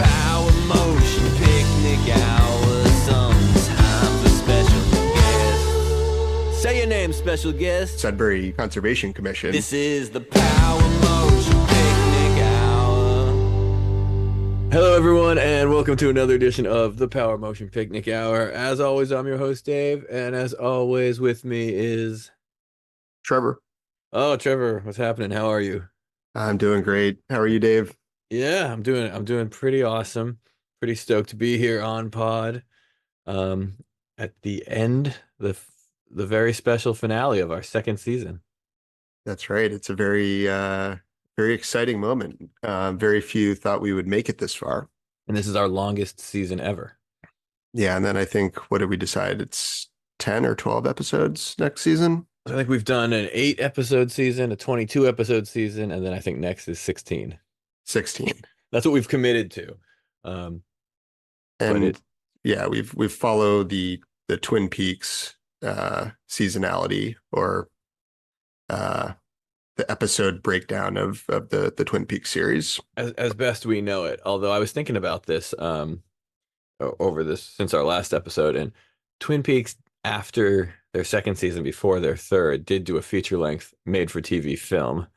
power motion picnic hour. Sometimes a special guest. Say your name, special guest. Sudbury Conservation Commission. This is the power motion picnic hour. Hello, everyone, and welcome to another edition of the Power Motion Picnic Hour. As always, I'm your host, Dave, and as always, with me is... Trevor. Oh, Trevor, what's happening? How are you? I'm doing great. How are you, Dave? Yeah, I'm doing pretty awesome. Pretty stoked to be here on pod. At the end, the very special finale of our second season. That's right. It's a very exciting moment. Very few thought we would make it this far. And this is our longest season ever. Yeah, and then I think, what did we decide? It's 10 or 12 episodes next season? I think we've done an 8-episode season, a 22-episode season, and then I think next is 16. 16. That's what we've committed to. And yeah, we've followed the Twin Peaks seasonality, or the episode breakdown of the Twin Peaks series as best we know it. Although I was thinking about this over this since our last episode, and Twin Peaks, after their second season, before their third, did do a feature-length made-for-TV film.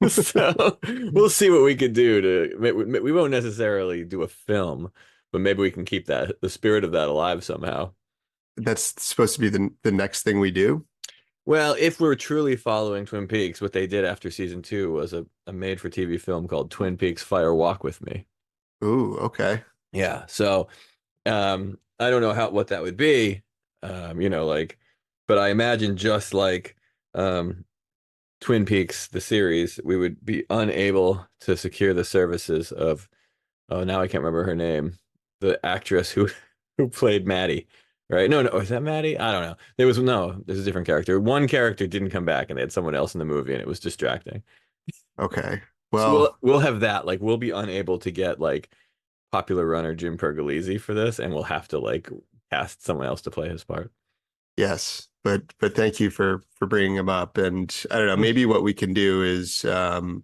So we'll see what we could do to. We won't necessarily do a film, but maybe we can keep the spirit of that alive somehow. That's supposed to be the next thing we do. Well, if we're truly following Twin Peaks, what they did after season 2 was a made-for-TV film called Twin Peaks Fire Walk with Me. Ooh, okay. Yeah. So I don't know what that would be. But I imagine just like Twin Peaks, the series, we would be unable to secure the services of, oh, now I can't remember her name, the actress who played Maddie, right? No, is that Maddie? I don't know. There's a different character. One character didn't come back, and they had someone else in the movie, and it was distracting. Okay. Well, so we'll have that. Like, we'll be unable to get like popular runner Jim Pergolizzi for this, and we'll have to like cast someone else to play his part. yes, but thank you for bringing him up. And I don't know, maybe what we can do is, I don't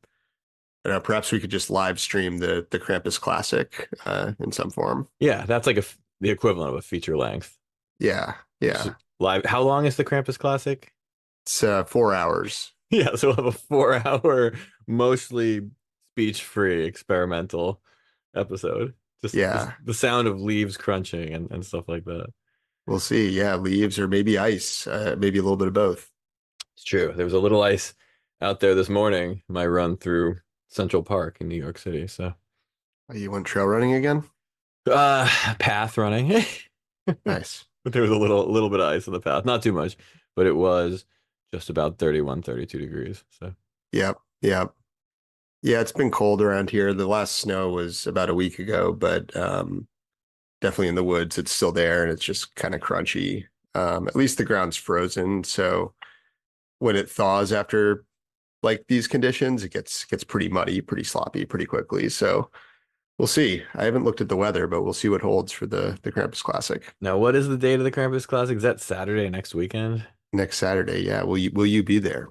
know, perhaps we could just live stream the Krampus Classic in some form. Yeah, that's like the equivalent of a feature length. Yeah. So live. How long is the Krampus Classic? It's 4 hours. Yeah, so we'll have a 4-hour, mostly speech-free experimental episode. Just the sound of leaves crunching and stuff like that. We'll see. Yeah, leaves or maybe ice, maybe a little bit of both. It's true. There was a little ice out there this morning, my run through Central Park in New York City. So, You went trail running again? path running. Nice. But there was a little bit of ice on the path. Not too much, but it was just about 31, 32 degrees. So, Yep. Yeah, it's been cold around here. The last snow was about a week ago, but definitely in the woods, it's still there, and it's just kind of crunchy. At least the ground's frozen, so when it thaws after like these conditions, it gets pretty muddy, pretty sloppy, pretty quickly. So we'll see. I haven't looked at the weather, but we'll see what holds for the Krampus Classic. now, what is the date of the Krampus Classic? Is that Saturday next weekend? Next Saturday, yeah. Will you be there?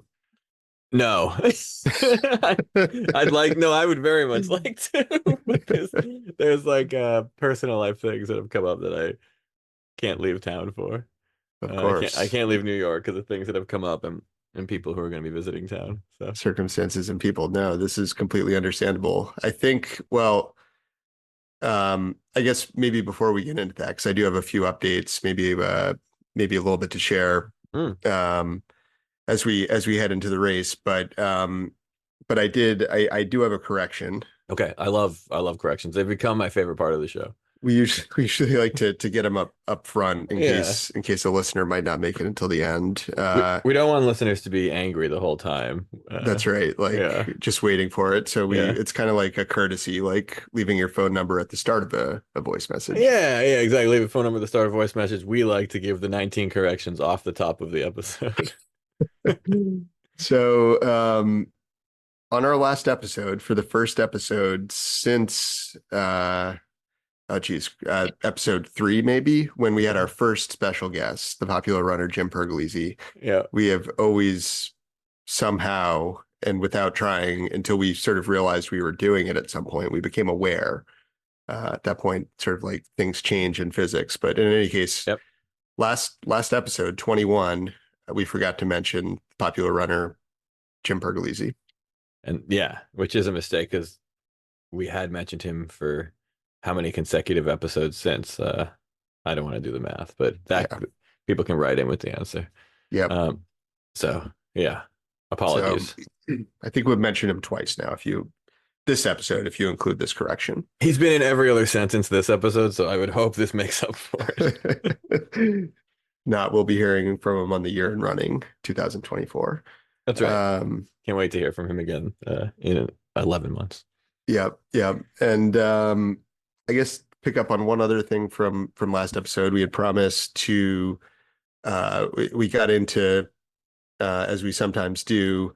No. I would very much like to, because there's like personal life things that have come up that I can't leave town for. Of course. I can't leave New York because of things that have come up and people who are going to be visiting town. So Circumstances and people. No, this is completely understandable. I think, well, I guess maybe before we get into that, because I do have a few updates, maybe a little bit to share. As we head into the race, but I do have a correction. Okay, I love corrections. They've become my favorite part of the show. We usually like to get them up front in case a listener might not make it until the end. We don't want listeners to be angry the whole time. That's right, just waiting for it. So it's kind of like a courtesy, like leaving your phone number at the start of a voice message. Yeah, exactly. Leave a phone number at the start of a voice message. We like to give the 19 corrections off the top of the episode. So on our last episode, for the first episode since episode 3, maybe, when we had our first special guest, the popular runner Jim Pergolizzi, we have always somehow, and without trying, until we sort of realized we were doing it at some point, we became aware At that point, sort of like things change in physics. But in any case, Yep. last episode 21, we forgot to mention popular runner Jim Pergolizzi. And yeah, which is a mistake because we had mentioned him for how many consecutive episodes since. I don't want to do the math, but that Yeah. people can write in with the answer. Yep. So yeah, So apologies. I think we've mentioned him twice now. This episode, if you include this correction. He's been in every other sentence this episode, so I would hope this makes up for it. Not, we'll be hearing from him on the year in running 2024. That's right. Can't wait to hear from him again in 11 months. Yep. And I guess pick up on one other thing from last episode. We had promised to we got into as we sometimes do,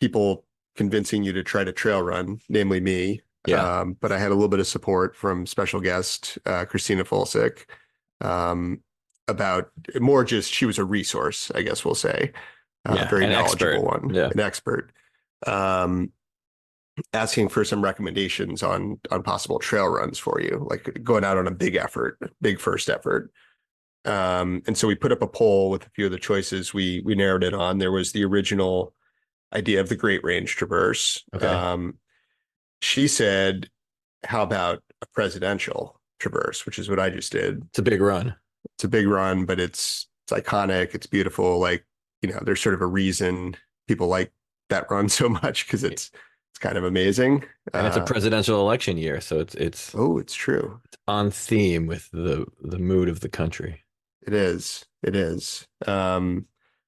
people convincing you to try to trail run, namely me. Yeah. But I had a little bit of support from special guest Christina Fulsick about more just she was a resource, I guess we'll say. Very knowledgeable one, an expert. Asking for some recommendations on possible trail runs for you, like going out on a big first effort. And so we put up a poll with a few of the choices we narrowed it on. There was the original idea of the Great Range Traverse. Okay. She said, how about a presidential traverse, which is what I just did. It's a big run. It's a big run, but it's iconic. It's beautiful. Like, there's sort of a reason people like that run so much because it's kind of amazing. And it's a presidential election year, so it's true. It's on theme with the mood of the country. It is. Although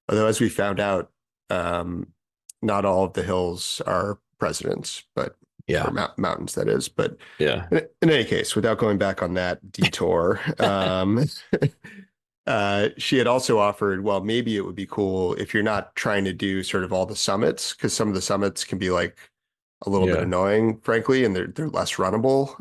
as we found out, not all of the hills are presidents, but mountains, that is. But yeah, in any case, without going back on that detour, she had also offered, well, maybe it would be cool if you're not trying to do sort of all the summits, because some of the summits can be like a little bit annoying, frankly, and they're less runnable.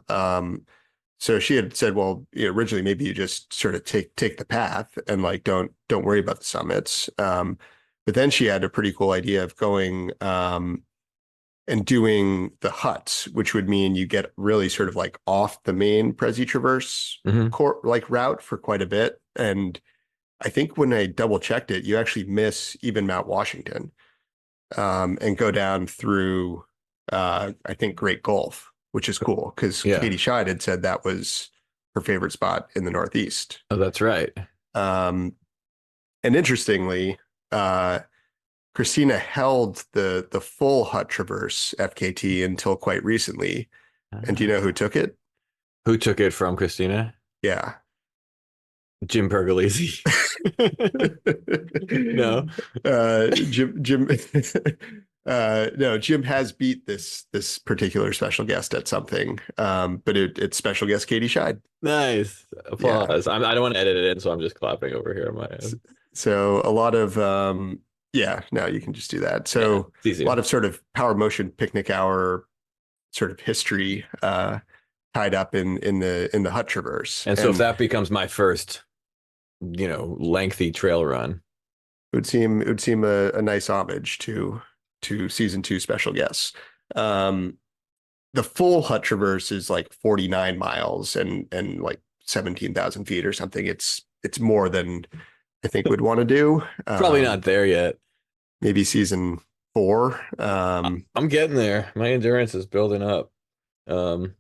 So she had said, well, originally maybe you just sort of take the path and like don't worry about the summits. But then she had a pretty cool idea of going and doing the huts, which would mean you get really sort of like off the main Prezi Traverse route for quite a bit. And I think when I double checked it, you actually miss even Mount Washington and go down through, I think, Great Gulf, which is cool because Katie Scheid had said that was her favorite spot in the Northeast. Oh, that's right. And interestingly, Christina held the full hut traverse FKT until quite recently. And do you know who took it? Who took it from Christina? Yeah. Jim Pergolizzi. No. Jim no, Jim has beat this particular special guest at something. But it's special guest Katie Scheid. Nice. Applause. Yeah. I don't want to edit it in, so I'm just clapping over here on my end. So a lot of no, you can just do that. So a lot of sort of power motion picnic hour sort of history tied up in the hut traverse. And so if that becomes my first, lengthy trail run, it would seem a nice homage to season 2 special guests. The full hut traverse is like 49 miles and like 17,000 feet or something. It's more than I think we'd want to do. Probably not there yet. Maybe season 4. I'm getting there. My endurance is building up. When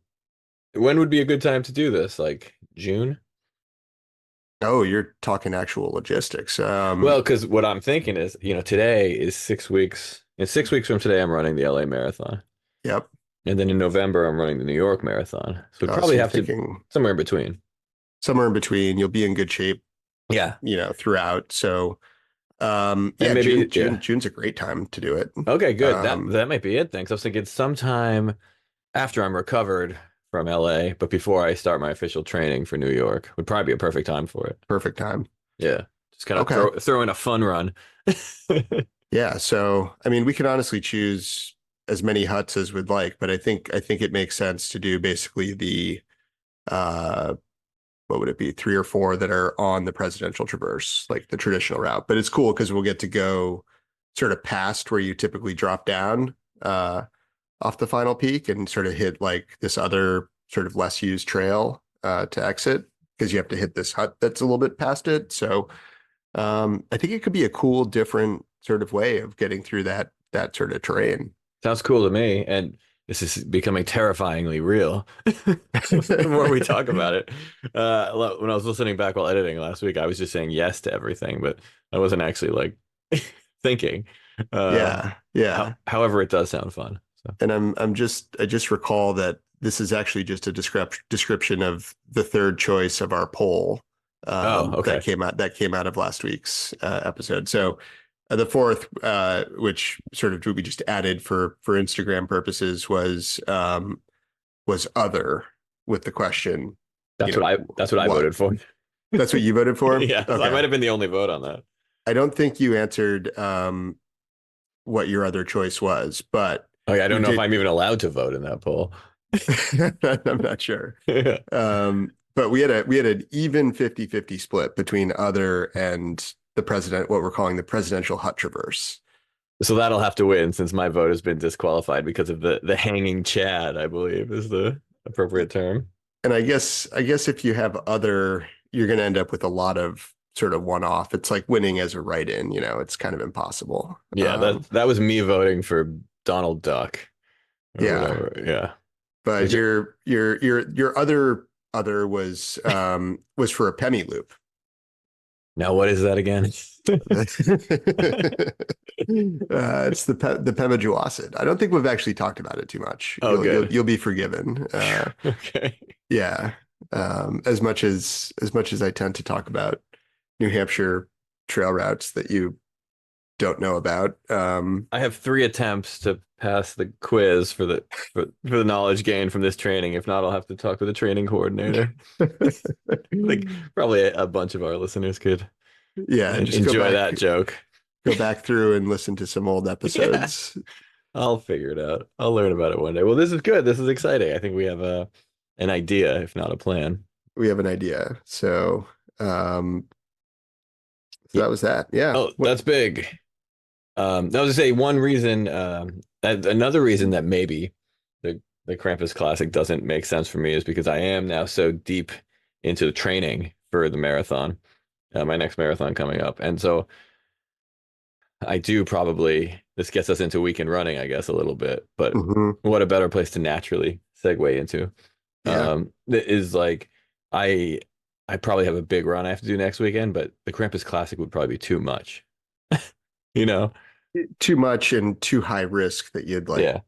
would be a good time to do this? Like June? Oh, you're talking actual logistics. Well, because what I'm thinking is, today is 6 weeks. In 6 weeks from today, I'm running the LA Marathon. Yep. And then in November, I'm running the New York Marathon. So probably have to somewhere in between. Somewhere in between. You'll be in good shape. Yeah. Throughout. So maybe June's a great time to do it. Okay, good. That might be it. Thanks. I was thinking sometime after I'm recovered from LA, but before I start my official training for New York would probably be a perfect time for it. Perfect time. Yeah. Just kind of throw in a fun run. Yeah. So, I mean, we can honestly choose as many huts as we'd like, but I think it makes sense to do basically the, what would it be? 3 or 4 that are on the presidential traverse, like the traditional route. But it's cool because we'll get to go sort of past where you typically drop down off the final peak and sort of hit like this other sort of less used trail to exit, because you have to hit this hut that's a little bit past it. So I think it could be a cool, different sort of way of getting through that sort of terrain. Sounds cool to me. And this is becoming terrifyingly real the more we talk about it. When I was listening back while editing last week, I was just saying yes to everything, but I wasn't actually like thinking. Yeah. However, it does sound fun. So. And I just recall that this is actually just a description of the third choice of our poll Okay. that came out of last week's episode. So the fourth, which sort of we just added for Instagram purposes, was other, with the question. That's what I voted for. That's what you voted for? Yeah, okay. I might have been the only vote on that. I don't think you answered what your other choice was, but I don't know if I'm even allowed to vote in that poll. I'm not sure. Yeah. But we had an even 50-50 split between other and the president, what we're calling the presidential hut traverse. So that'll have to win, since my vote has been disqualified because of the hanging Chad, I believe is the appropriate term. And I guess if you have other, you're going to end up with a lot of sort of one-off. It's like winning as a write-in, it's kind of impossible. Yeah, that was me voting for Donald Duck. Yeah. Whatever. Yeah. But your other was for a Pemi loop. Now, what is that again? It's the Pemigewasset. I don't think we've actually talked about it too much. Oh, good. You'll be forgiven. Okay. Yeah. As much as I tend to talk about New Hampshire trail routes that you don't know about. I have 3 attempts to pass the quiz for the knowledge gained from this training. If not, I'll have to talk with a training coordinator. Like probably a bunch of our listeners could just enjoy that joke. Go back through and listen to some old episodes. Yeah. I'll figure it out. I'll learn about it one day. Well, this is good. This is exciting. I think we have an idea, if not a plan. We have an idea. So that was that. Yeah. Oh, that's big. I was to say one reason, another reason that maybe the Krampus Classic doesn't make sense for me is because I am now so deep into the training for the marathon, my next marathon coming up. And so I do this gets us into weekend running, I guess, a little bit, but what a better place to naturally segue into. Is like, I probably have a big run I have to do next weekend, but the Krampus Classic would probably be too much. Too much and too high risk that you'd like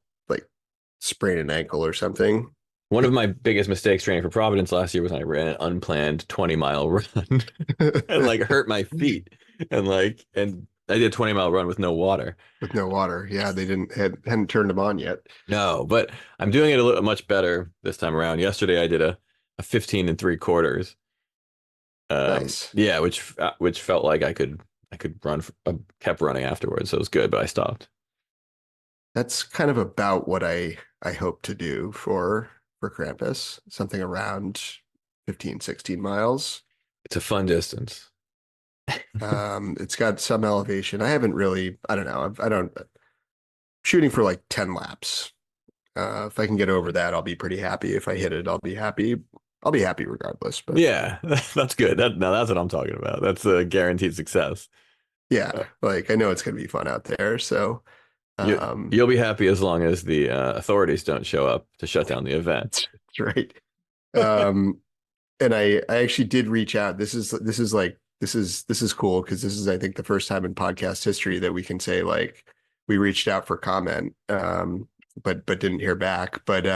sprain an ankle or something. One of my biggest mistakes training for Providence last year was when I ran an unplanned 20-mile run and like hurt my feet and I did a 20-mile run with no water. With no water. Yeah, they hadn't turned them on yet. No, but I'm doing it a little much better this time around. Yesterday I did a 15 3/4. Nice. Yeah, which felt like I could run. Kept running afterwards, so it was good, but I stopped. That's kind of about what I hope to do for Krampus, something around 15, 16 miles. It's a fun distance. It's got some elevation. I don't know. Shooting for like 10 laps. If I can get over that, I'll be pretty happy. If I hit it, I'll be happy. I'll be happy regardless. But yeah, that's good. Now that's what I'm talking about. That's a guaranteed success. Yeah, like I know it's going to be fun out there. So you'll be happy as long as the authorities don't show up to shut down the event. That's right. And I actually did reach out. This is cool because this is, I think, the first time in podcast history that we can say like we reached out for comment, but didn't hear back. But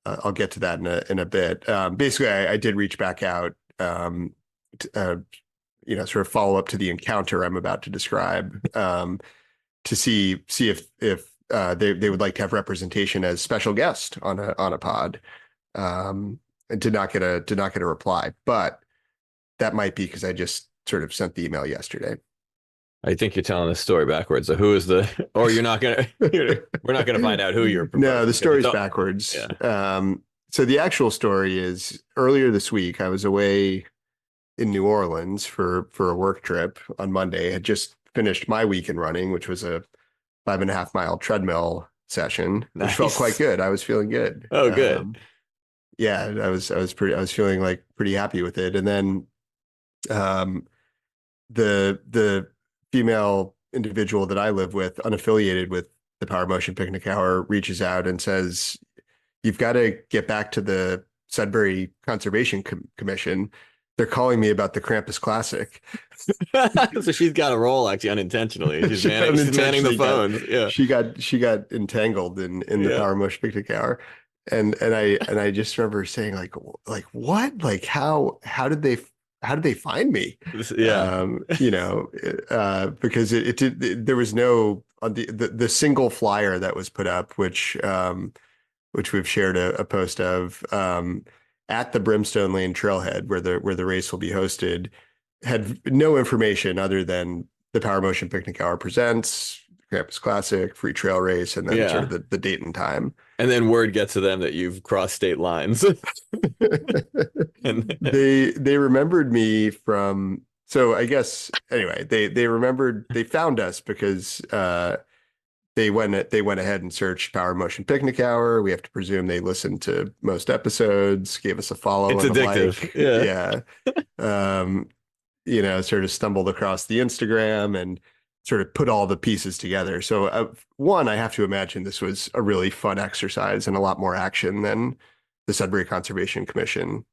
I'll get to that in a bit. Basically, I did reach back out, sort of follow up to the encounter I'm about to describe, to see if they would like to have representation as special guest on a pod, and did not get a reply. But that might be because I just sort of sent the email yesterday. I think you're telling the story backwards. So who is or you're not going to, we're not going to find out who you're proposing. No, the story's backwards. Yeah. So the actual story is earlier this week, I was away in New Orleans for a work trip on Monday. I had just finished my weekend running, which was a 5.5 mile treadmill session, which felt quite good. I was feeling good. Oh, good. yeah, I was feeling like pretty happy with it. And then um, the female individual that I live with, unaffiliated with the Power Motion Picnic Hour, reaches out and says, "You've got to get back to the Sudbury Conservation Commission. They're calling me about the Krampus Classic." So she's got a role actually unintentionally. She's She manning the unintentionally got phones. Yeah. she got entangled in the Yeah. Power Motion Picnic Hour. And I just remember saying like what? Like how did they find me? Yeah. Because there was no on the single flyer that was put up, which we've shared a post of, at the Brimstone Lane Trailhead where the race will be hosted, had no information other than the Power Motion Picnic Hour presents, Campus Classic, free trail race, and then sort Yeah. of the date and time. And then word gets to them that you've crossed state lines. And They remembered me from, so I guess anyway, they found us because they went ahead and searched Power Motion Picnic Hour. We have to presume they listened to most episodes, gave us a follow it's and a addictive. like. Yeah. Yeah. Um, sort of stumbled across the Instagram and sort of put all the pieces together. So one, I have to imagine this was a really fun exercise and a lot more action than the Sudbury Conservation Commission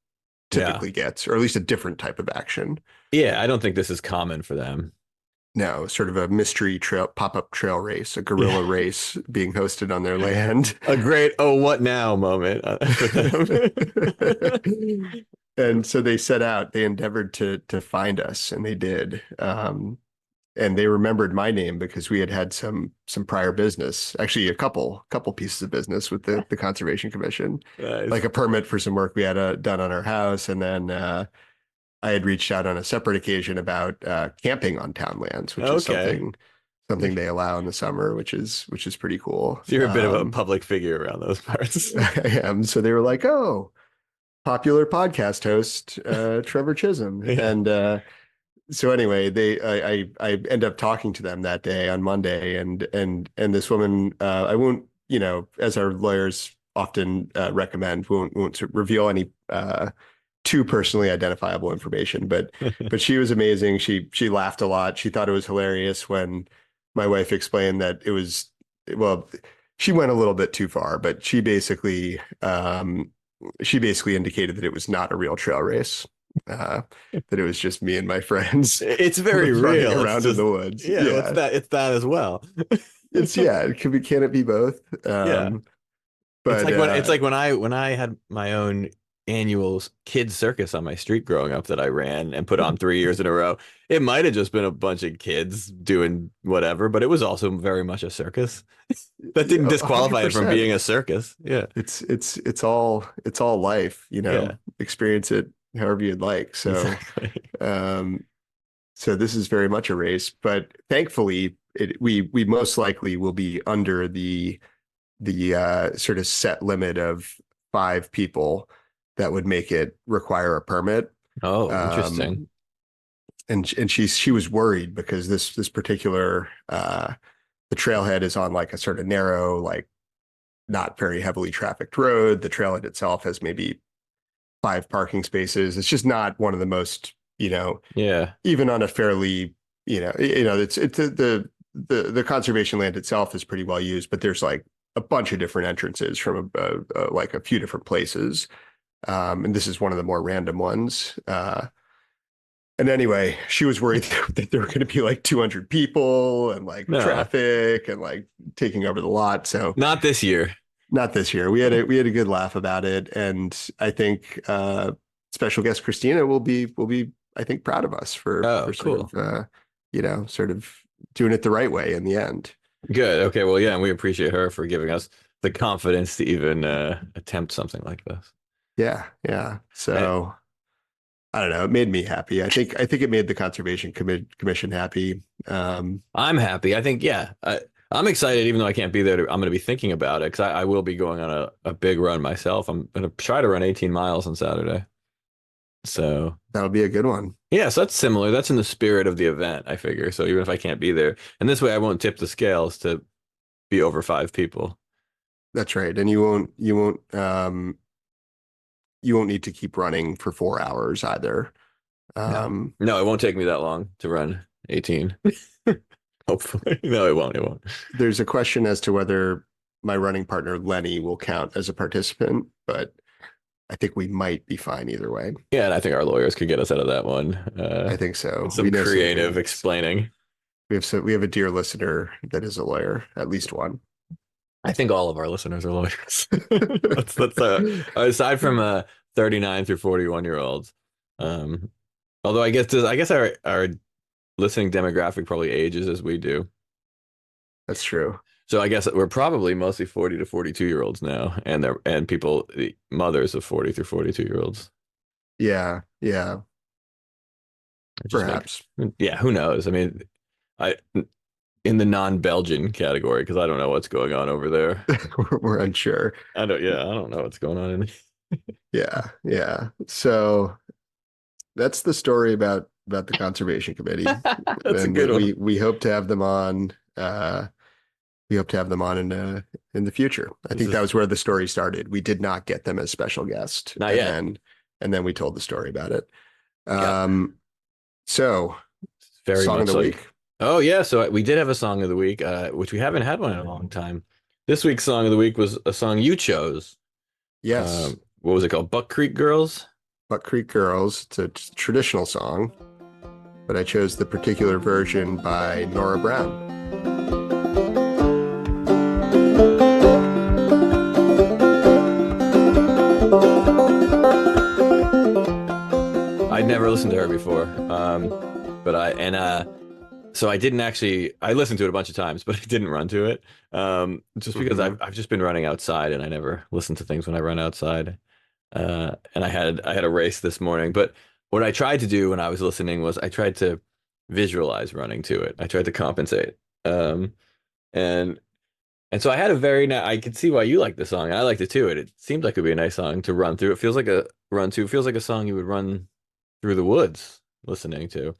Yeah. typically gets, or at least a different type of action. Yeah. I don't think this is common for them. No, sort of a mystery trail, pop-up trail race, a guerrilla Yeah. race being hosted on their land. A great "oh, what now" moment for them. And so they set out, they endeavored to find us, and they did. And they remembered my name because we had had some prior business, actually a couple pieces of business with the Conservation Commission, Nice. like a permit for some work we had done on our house, and then I had reached out on a separate occasion about camping on town lands, which is Okay. something they allow in the summer, which is pretty cool. So you're a bit of a public figure around those parts. I am. So they were like, "Oh, popular podcast host, Trevor Chisholm," Yeah. and so anyway, I end up talking to them that day on Monday, and this woman, I won't, as our lawyers often recommend, won't reveal any too personally identifiable information, but she was amazing. She laughed a lot. She thought it was hilarious when my wife explained that it was, well, she went a little bit too far, but she basically indicated that it was not a real trail race. That it was just me and my friends It's very running real. around in the woods. Yeah, Yeah. it's that as well. Can it be both? Yeah. But It's like when I had my own annual kids circus on my street growing up that I ran and put on 3 years in a row. It might have just been a bunch of kids doing whatever, but it was also very much a circus. That didn't disqualify it from 100%. being a circus. Yeah. It's all life, Yeah. experience it however you'd like. So Exactly. so this is very much a race, but thankfully we most likely will be under the sort of set limit of 5 people that would make it require a permit. Oh, interesting. And she was worried because this particular the trailhead is on like a sort of narrow, like not very heavily trafficked road. The trailhead itself has maybe 5 parking spaces. It's just not one of the most, Yeah. even on a fairly, it's the conservation land itself is pretty well used, but there's like a bunch of different entrances from like a few different places. And this is one of the more random ones. And anyway, she was worried that there were going to be like 200 people and like No. traffic and like taking over the lot. So Not this year. not this year. We had a good laugh about it, and I think special guest Christina will be I think proud of us for cool. sort of sort of doing it the right way in the end. Good. Okay. Well, yeah, and we appreciate her for giving us the confidence to even attempt something like this. Yeah. So I don't know. It made me happy. I think it made the Conservation Commission happy. I'm happy. I think, yeah, I'm excited, even though I can't be there. I'm going to be thinking about it because I will be going on a big run myself. I'm going to try to run 18 miles on Saturday. So That'll be a good one. yeah, so that's similar. That's in the spirit of the event, I figure. So even if I can't be there, and this way I won't tip the scales to be over 5 people. That's right. And you won't you won't need to keep running for 4 hours either. No, no, it won't take me that long to run 18. Hopefully. No, it won't. It won't. There's a question as to whether my running partner Lenny will count as a participant, but I think we might be fine either way. Yeah, and I think our lawyers could get us out of that one. I think so. With some We know creative lawyers. explaining. We have a dear listener that is a lawyer, at least one. I think all of our listeners are lawyers. Aside from 39 through 41-year-olds. Although I guess our listening demographic probably ages as we do. That's true. So I guess we're probably mostly 40 to 42-year-olds now, and people, the mothers of 40 through 42-year-olds. Yeah, Just perhaps. Yeah, who knows? I mean, I in the non-Belgian category because I don't know what's going on over there. We're unsure. I don't know what's going on in. Yeah. So that's the story about the conservation committee. That's a And good one. we hope to have them on. We hope to have them on in the future. I think that was where the story started. We did not get them as special guest. Not yet. And then we told the story about it. Yeah. So Very song much of the like. week. Oh yeah, so we did have a song of the week, which we haven't had one in a long time. This week's song of the week was a song you chose. Yes. What was it called? Buck Creek Girls? Buck Creek Girls. It's a traditional song, but I chose the particular version by Nora Brown. I'd never listened to her before. So I didn't actually, I listened to it a bunch of times, but I didn't run to it. Just because I've just been running outside and I never listen to things when I run outside. And I had a race this morning, but what I tried to do when I was listening was I tried to visualize running to it. I tried to compensate. And so I had I could see why you like the song. And I liked it too. It seemed like it would be a nice song to run through. It feels like a run to. It feels like a song you would run through the woods listening to.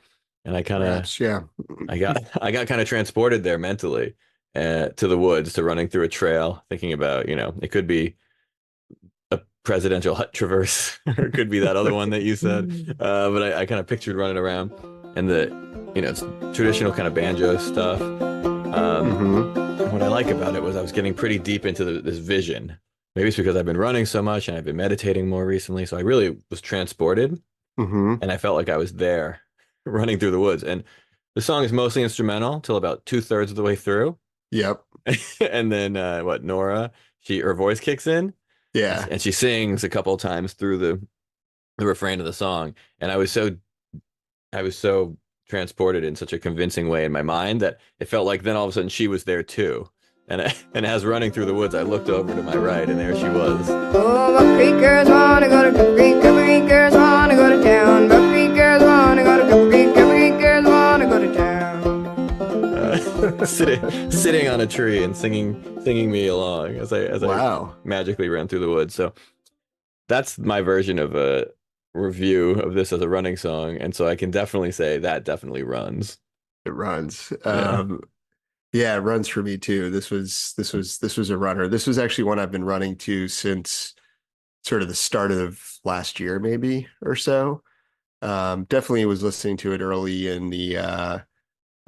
And I kind of, yeah. I got kind of transported there mentally to the woods, to running through a trail, thinking about, it could be a presidential hut traverse, or it could be that other one that you said. But I kind of pictured running around and it's traditional kind of banjo stuff. What I like about it was I was getting pretty deep into this vision. Maybe it's because I've been running so much and I've been meditating more recently. So I really was transported and I felt like I was there running through the woods. And the song is mostly instrumental till about 2/3 of the way through. Yep. And then Nora, her voice kicks in. Yeah. And she sings a couple of times through the refrain of the song. And I was so transported in such a convincing way in my mind that it felt like then all of a sudden she was there too. And as running through the woods, I looked over to my right, and there she was. Oh, Buck Creek girls wanna go to Couple Creek, Couple Creek girls wanna go to town. Buck Creek girls wanna go to Couple Creek, Couple Creek girls wanna go to town. Sitting on a tree and singing me along as I magically ran through the woods. So that's my version of a review of this as a running song, and so I can definitely say that definitely runs. It runs. Yeah. Yeah, it runs for me too. This was a runner. This was actually one I've been running to since sort of the start of last year, maybe or so. Definitely was listening to it early in the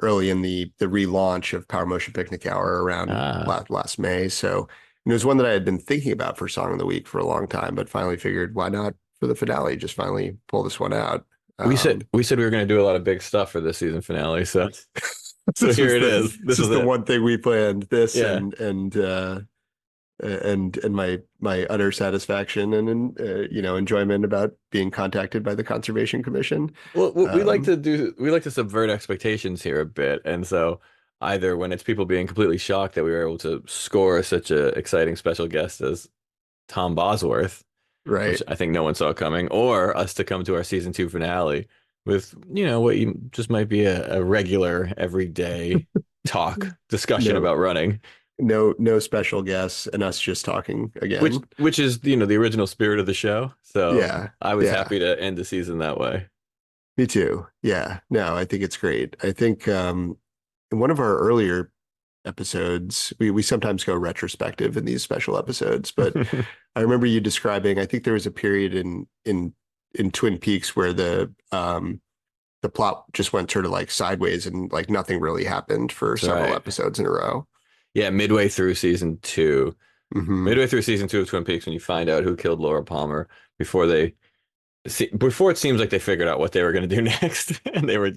relaunch of Power Motion Picnic Hour around last May. So it was one that I had been thinking about for Song of the Week for a long time, but finally figured why not for the finale? Just finally pull this one out. We said we were going to do a lot of big stuff for this season finale, so here it is. This is the one thing we planned. This and my utter satisfaction and enjoyment about being contacted by the Conservation Commission. Well, we like to subvert expectations here a bit, and so either when it's people being completely shocked that we were able to score such a exciting special guest as Tom Bosworth, right, which I think no one saw coming, or us to come to our season 2 finale with what you just might be a regular everyday discussion about running. No special guests and us just talking again. Which is the original spirit of the show. So yeah, I was happy to end the season that way. Me too. Yeah. No, I think it's great. I think in one of our earlier episodes. We sometimes go retrospective in these special episodes, but I remember you describing, I think there was a period in Twin Peaks where the plot just went sort of like sideways and like nothing really happened for several episodes in a row. Yeah, midway through season 2. Mm-hmm. Midway through season 2 of Twin Peaks, when you find out who killed Laura Palmer before it seems like they figured out what they were going to do next, and they were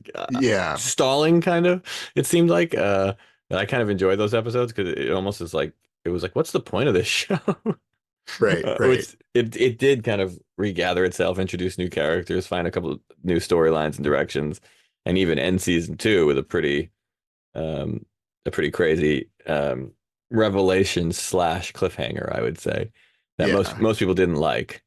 stalling kind of. It seemed like I kind of enjoyed those episodes because it almost is like it was like, what's the point of this show? Right. Which it did kind of regather itself, introduce new characters, find a couple of new storylines and directions, and even end season 2 with a pretty crazy revelation / cliffhanger, I would say, that most people didn't like.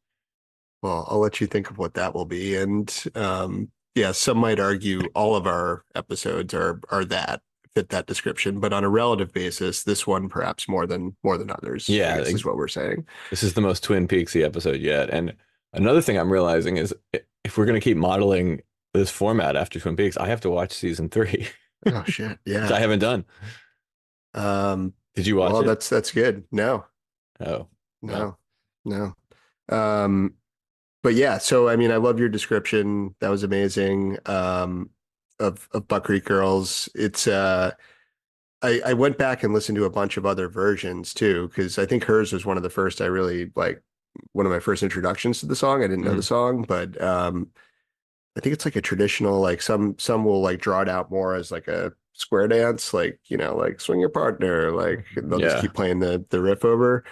Well, I'll let you think of what that will be. And some might argue all of our episodes are that fit that description, but on a relative basis, this one perhaps more than others. Yeah, this is what we're saying. This is the most Twin Peaksy episode yet. And another thing I'm realizing is if we're going to keep modeling this format after Twin Peaks, I have to watch season 3. Oh shit! Yeah, which I haven't done. Did you watch it? Well, that's good. No. Oh no. But yeah, so I mean, I love your description. That was amazing. Of Buck Creek Girls. It's I went back and listened to a bunch of other versions too, because I think hers was one of the first I really like, one of my first introductions to the song. I didn't know the song, but I think it's like a traditional, like some will like draw it out more as like a square dance, like, you know, like swing your partner, like they'll just keep playing the riff over.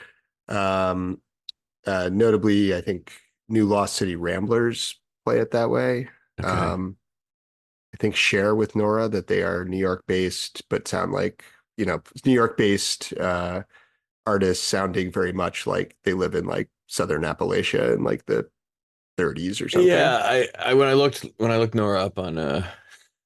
Notably, I think New Lost City Ramblers play it that way. Okay. I think share with Nora that they are New York based, but sound like, you know, New York based artists sounding very much like they live in like Southern Appalachia in like the 30s or something. Yeah, I when I looked Nora up on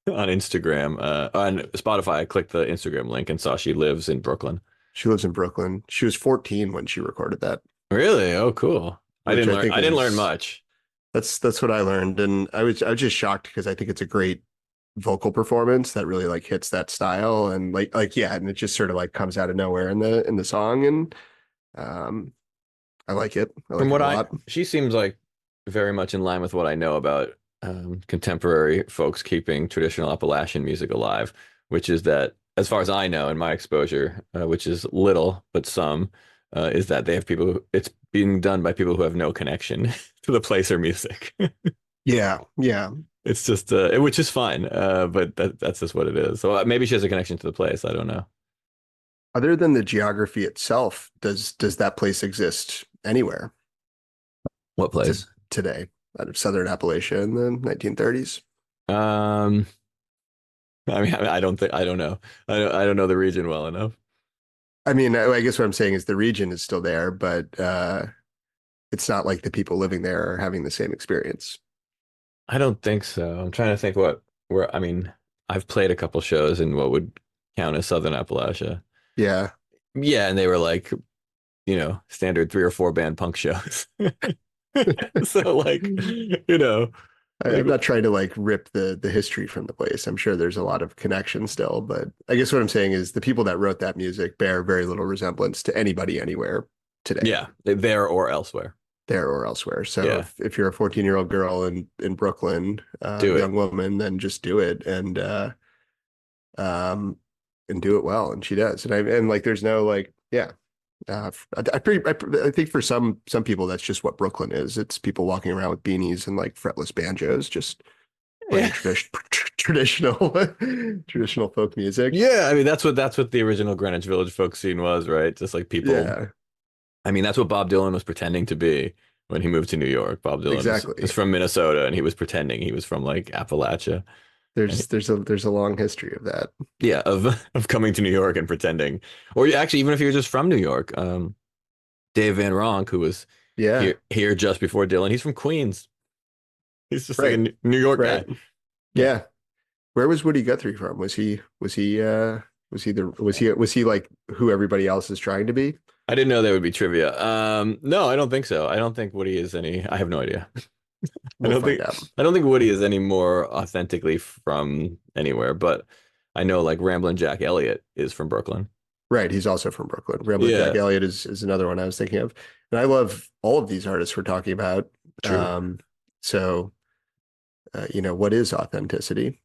Instagram, on Spotify, I clicked the Instagram link and saw she lives in Brooklyn. She lives in Brooklyn. She was 14 when she recorded that. Really? Oh, cool. I didn't learn much. That's what I learned, and I was just shocked because I think it's a great vocal performance that really like hits that style, and like and it just sort of like comes out of nowhere in the song, and I like it. From what she seems like very much in line with what I know about contemporary folks keeping traditional Appalachian music alive, which is that, as far as I know in my exposure, which is little but some, is that they have it's being done by people who have no connection to the place or music. Yeah. It's just which is fine, but that's just what it is. So maybe she has a connection to the place. I don't know. Other than the geography itself, does that place exist anywhere? What place? Today, out of Southern Appalachia in the 1930s? I mean, I don't know. I don't know the region well enough. I mean, I guess what I'm saying is the region is still there, but it's not like the people living there are having the same experience. I don't think so. I'm trying to think I mean, I've played a couple shows in what would count as Southern Appalachia. Yeah. Yeah, and they were like, you know, standard 3 or 4 band punk shows. So like, you know, I'm not trying to like rip the history from the place. I'm sure there's a lot of connection still, but I guess what I'm saying is the people that wrote that music bear very little resemblance to anybody anywhere today. Yeah, there or elsewhere. So if you're a 14-year-old girl in Brooklyn, young woman, then just do it and do it well, and she does. And like there's no like I think for some people that's just what Brooklyn is. It's people walking around with beanies and like fretless banjos, just playing traditional folk music. Yeah, I mean that's what the original Greenwich Village folk scene was, right? Just like people. Yeah. I mean that's what Bob Dylan was pretending to be when he moved to New York. Bob Dylan is from Minnesota, and he was pretending he was from like Appalachia. There's a long history of that. Yeah, of coming to New York and pretending, or actually even if you're just from New York, Dave Van Ronk, who was here just before Dylan, he's from Queens. He's just like a New York guy. Yeah. Where was Woody Guthrie from? Was he like who everybody else is trying to be? I didn't know that would be trivia. No, I don't think so. I don't think Woody is any. I have no idea. I don't think Woody is any more authentically from anywhere, but I know like Ramblin' Jack Elliott is from Brooklyn. Right. He's also from Brooklyn. Ramblin' Yeah, Jack Elliott is another one I was thinking of. And I love all of these artists we're talking about. true. So, what is authenticity?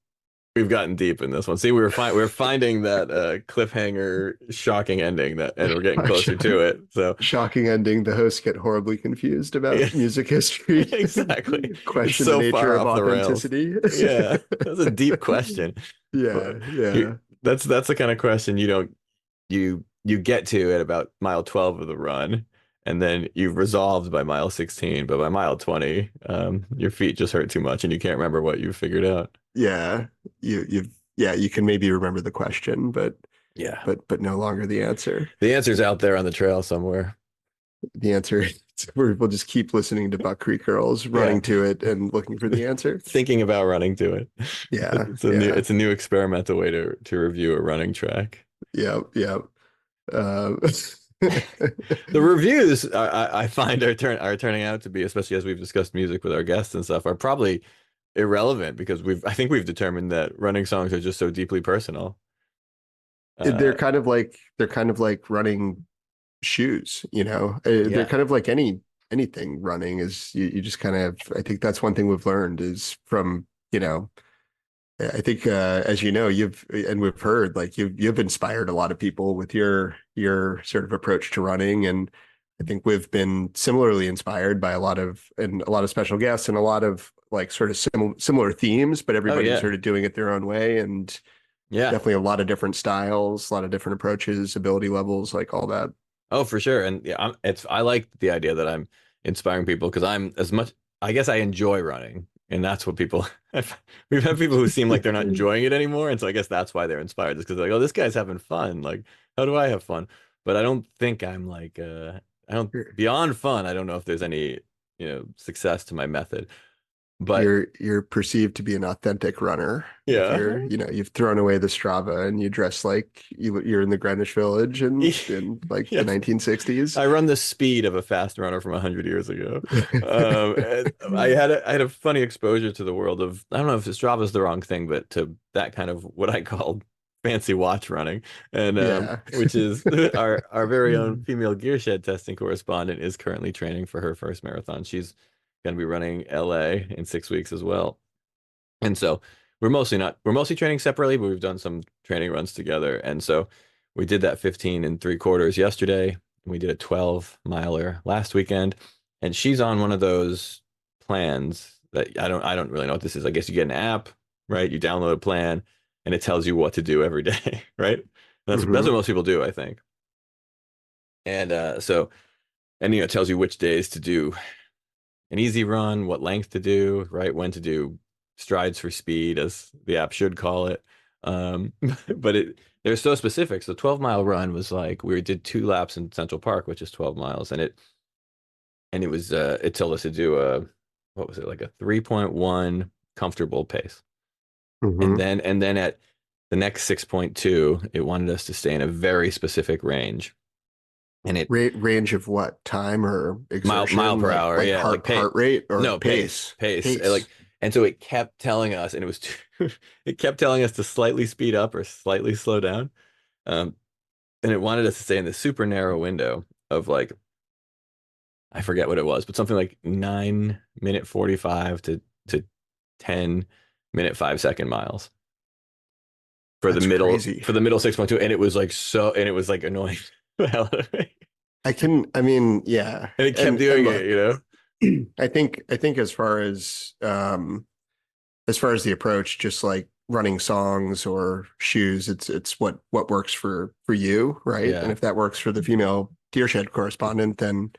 We've gotten deep in this one. See, we're finding that cliffhanger, shocking ending and we're getting closer to it. So Shocking ending. The hosts get horribly confused yeah, about music history. exactly. It's Question the so nature far of off the rails. authenticity. Yeah, that's a deep question. Yeah, But yeah. that's the kind of question you get to at about mile 12 of the run, and then you've resolved by mile 16, but by mile 20, your feet just hurt too much and you can't remember what you figured out. Yeah. You can maybe remember the question, but Yeah. no longer the answer. The answer's out there on the trail somewhere. The answer is we'll just keep listening to Buck Creek Girls, Yeah. running to it and looking for the answer. Thinking about running to it. Yeah. It's a new experimental way to review a running track. Yeah. Yeah. The reviews I find are turning out to be, especially as we've discussed music with our guests and stuff, are probably irrelevant because I think we've determined that running songs are just so deeply personal. They're kind of like running shoes, They're kind of like anything running is you just kind of, I think that's one thing we've learned is from, I think as we've heard, like you've inspired a lot of people with your sort of approach to running, and I think we've been similarly inspired by a lot of special guests and a lot of like sort of similar themes, but everybody's sort of doing it their own way, and yeah, definitely a lot of different styles, a lot of different approaches, ability levels, like all that. Oh, for sure. And yeah, I like the idea that I'm inspiring people because I guess I enjoy running, and that's what people we've had people who seem like they're not enjoying it anymore, and so I guess that's why they're inspired, just because like, oh, this guy's having fun. Like, how do I have fun? But I don't think I'm like I don't beyond fun. I don't know if there's any success to my method. But You're perceived to be an authentic runner. yeah, You've thrown away the Strava and you dress like you're in the Greenwich Village and in like yes. the 1960s. I run the speed of a fast runner from 100 years ago. I had a funny exposure to the world of, I don't know if Strava is the wrong thing, but to that kind of what I call fancy watch running, and which is our very own female gear shed testing correspondent is currently training for her first marathon. She's going to be running LA in 6 weeks as well. And so we're mostly training separately, but we've done some training runs together. And so we did that 15 3/4 yesterday, and we did a 12 miler last weekend. And she's on one of those plans that I don't really know what this is. I guess you get an app, right? You download a plan and it tells you what to do every day, right? That's what most people do, I think. And it tells you which days to do an easy run, what length to do, right? When to do strides for speed, as the app should call it. But they're so specific. So 12-mile run was like we did 2 laps in Central Park, which is 12 miles, and it was it told us to do what was it, like a 3.1 comfortable pace. And then at the next 6.2, it wanted us to stay in a very specific range. And it range of what, time or exertion? mile per hour, like yeah, heart, like heart rate or no pace. Like, and so it kept telling us, and it kept telling us to slightly speed up or slightly slow down, and it wanted us to stay in this super narrow window of like, I forget what it was, but something like 9-minute 45 to 10-minute 5-second miles for the middle 6.2, and it was like annoying the hell out of me. Yeah. And it kept doing it, I think as far as the approach, just like running songs or shoes, it's what works for you, right? Yeah. And if that works for the female Gearshed correspondent, then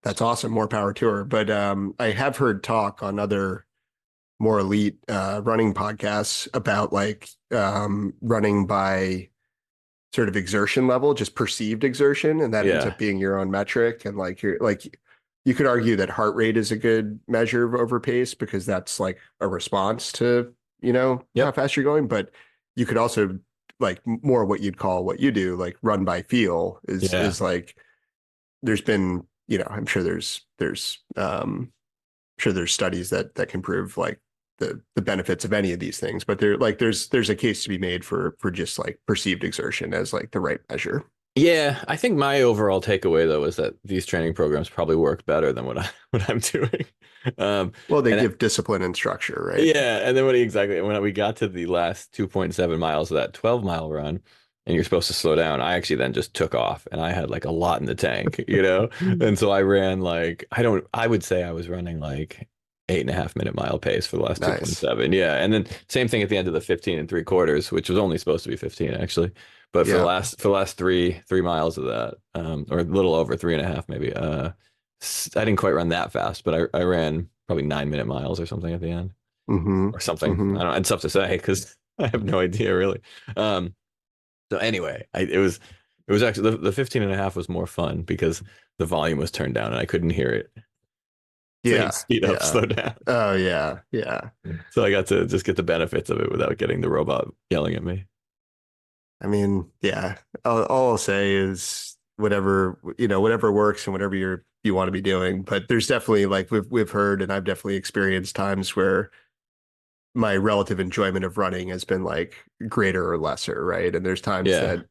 that's awesome. More power to her. But I have heard talk on other more elite running podcasts about like running by sort of exertion level, just perceived exertion, and that ends up being your own metric. And like you could argue that heart rate is a good measure of over pace because that's like a response to how fast you're going. But you could also like more what you'd call what you do, like run by feel is like there's been I'm sure there's studies that can prove like the benefits of any of these things, but there's a case to be made for just like perceived exertion as like the right measure. Yeah, I think my overall takeaway though is that these training programs probably work better than what I'm doing. Well, they and give discipline and structure, right? Yeah, and then when we got to the last 2.7 miles of that 12-mile run, and you're supposed to slow down, I actually then just took off, and I had like a lot in the tank, and so I ran like I would say I was running like 8.5 minute mile pace for the last Nice. 2.7. Yeah, and then same thing at the end of the 15 3/4, which was only supposed to be 15 actually, but for Yeah. the last three miles of that, or a little over 3.5 maybe, I didn't quite run that fast, but I ran probably 9-minute miles or something at the end, Mm-hmm. or something. Mm-hmm. I don't know. It's tough to say because I have no idea really. So anyway, it was actually the 15.5 was more fun because the volume was turned down and I couldn't hear it. Yeah. Speed up, Yeah. slow down. Oh yeah. Yeah. So I got to just get the benefits of it without getting the robot yelling at me. I mean, yeah. All I'll say is whatever works and whatever you want to be doing. But there's definitely like we've heard, and I've definitely experienced times where my relative enjoyment of running has been like greater or lesser, right? And there's times Yeah. that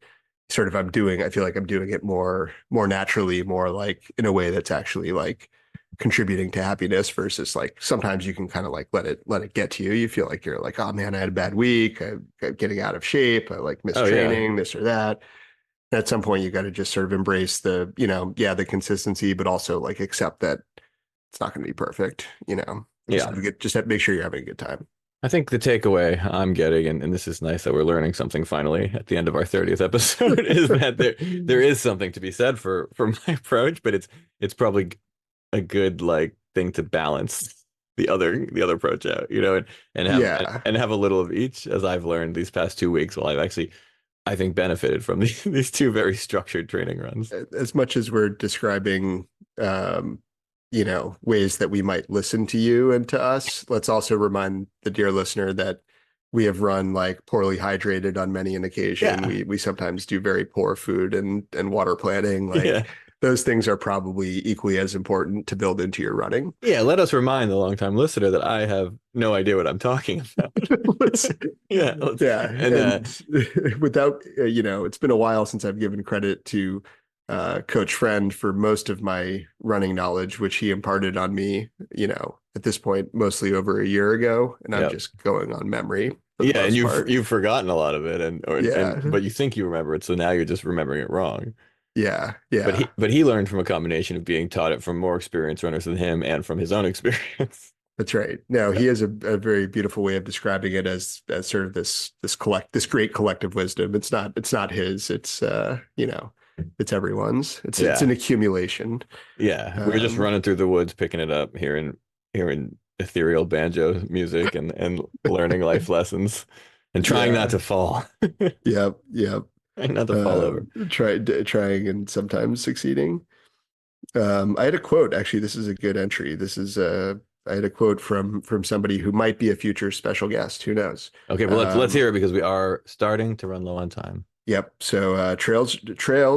sort of I feel like I'm doing it more naturally, more like in a way that's actually like contributing to happiness versus like sometimes you can kind of like let it get to you. You feel like you're like, oh man, I had a bad week. I'm getting out of shape. I like missed Oh, yeah. training, this or that. And at some point you got to just sort of embrace the, the consistency, but also like accept that it's not going to be perfect, just make sure you're having a good time. I think the takeaway I'm getting, and this is nice that we're learning something finally at the end of our 30th episode, is that there is something to be said for my approach, but it's probably a good like thing to balance the other approach out, and have a little of each, as I've learned these past 2 weeks while I've actually, I think, benefited from these two very structured training runs. As much as we're describing ways that we might listen to you and to us, let's also remind the dear listener that we have run like poorly hydrated on many an occasion. Yeah. We sometimes do very poor food and water planning. Like those things are probably equally as important to build into your running. Yeah, let us remind the longtime listener that I have no idea what I'm talking about. And without, it's been a while since I've given credit to Coach Friend for most of my running knowledge, which he imparted on me, at this point, mostly over a year ago. And I'm just going on memory. Yeah, and you've forgotten a lot of it, but you think you remember it, so now you're just remembering it wrong. Yeah, yeah. But he learned from a combination of being taught it from more experienced runners than him and from his own experience. That's right. No, he has a very beautiful way of describing it as sort of this great collective wisdom. It's not his. It's it's everyone's. It's an accumulation. Yeah, we're just running through the woods, picking it up, hearing ethereal banjo music and learning life lessons and trying not to fall. Yep. Trying not to fall over. Trying and sometimes succeeding. I had a quote, actually. This is a good entry. I had a quote from somebody who might be a future special guest. Who knows? Okay, well, let's hear it because we are starting to run low on time. Yep. So trails,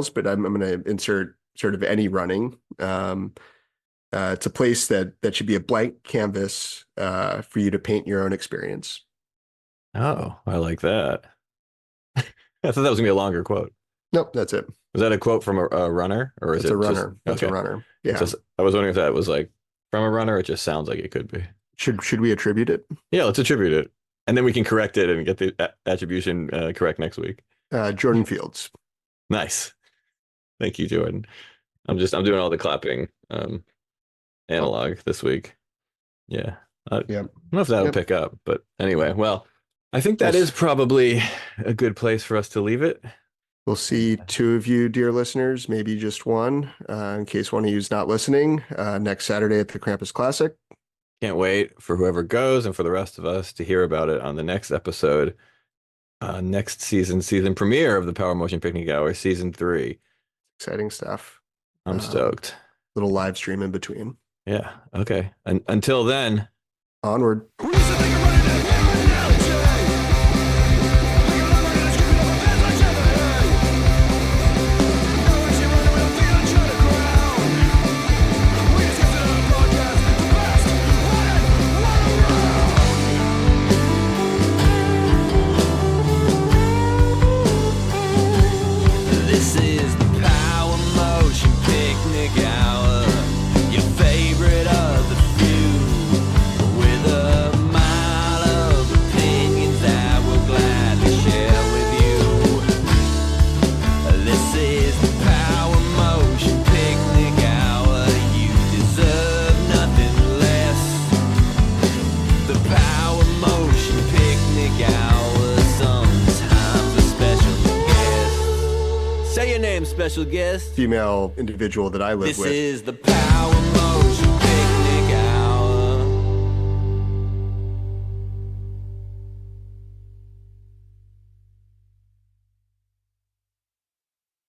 but I'm going to insert sort of any running. It's a place that should be a blank canvas for you to paint your own experience. Oh, I like that. I thought that was gonna be a longer quote. Nope, that's it. Was that a quote from a runner, or is it's it a runner? Just, that's okay. A runner. Yeah. I was wondering if that was like from a runner. It just sounds like it could be. Should we attribute it? Yeah, let's attribute it, and then we can correct it and get the attribution correct next week. Jordan Fields. Nice. Thank you, Jordan. I'm doing all the clapping analog this week. Yeah. I don't know if that'll pick up, but anyway, well, I think that is probably a good place for us to leave it. We'll see two of you, dear listeners, maybe just one, in case one of you is not listening, next Saturday at the Krampus Classic. Can't wait for whoever goes and for the rest of us to hear about it on the next episode, next season premiere of the Power Motion Picnic Hour, season 3. Exciting stuff. I'm stoked. Little live stream in between. Yeah. Okay. Until then, onward. name, special guest? Female individual that I live This with. is the Power